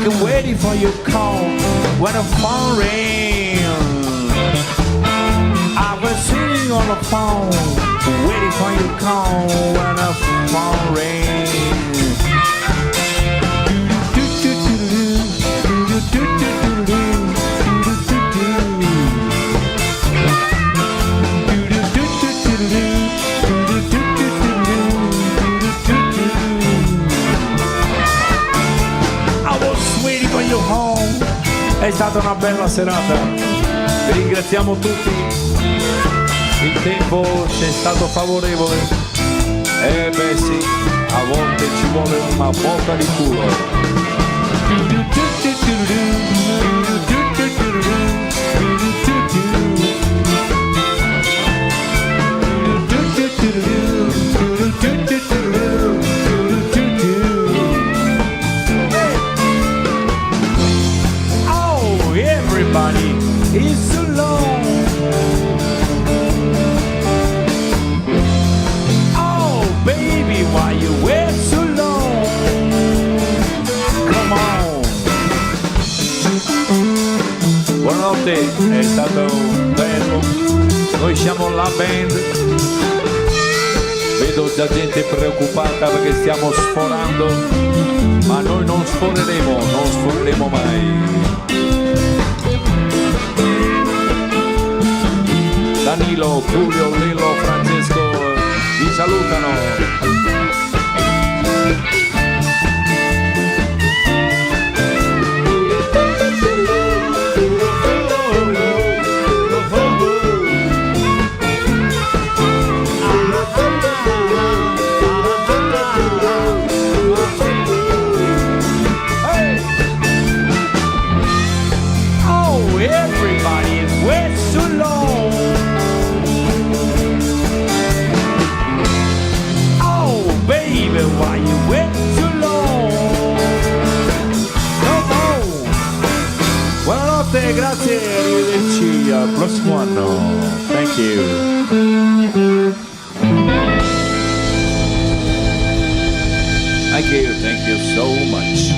I'm waiting for your call when the phone rings. I was sitting on the phone, waiting for your call when the phone rings. È stata una bella serata, vi ringraziamo tutti, il tempo ci è stato favorevole, beh sì, a volte ci vuole una botta di culo. Everybody is alone. Oh, baby, why you wait so long? Come on. Buonanotte, è stato bello. Noi siamo la band. Vedo già gente preoccupata perché stiamo sforando, ma noi non sforeremo mai. Danilo, Giulio, Lillo, Francesco vi salutano. Hey. Oh, everybody is way too long. Why you wait too long? No. Buonanotte, grazie, arrivederci al prossimo anno. Thank you. Thank you so much.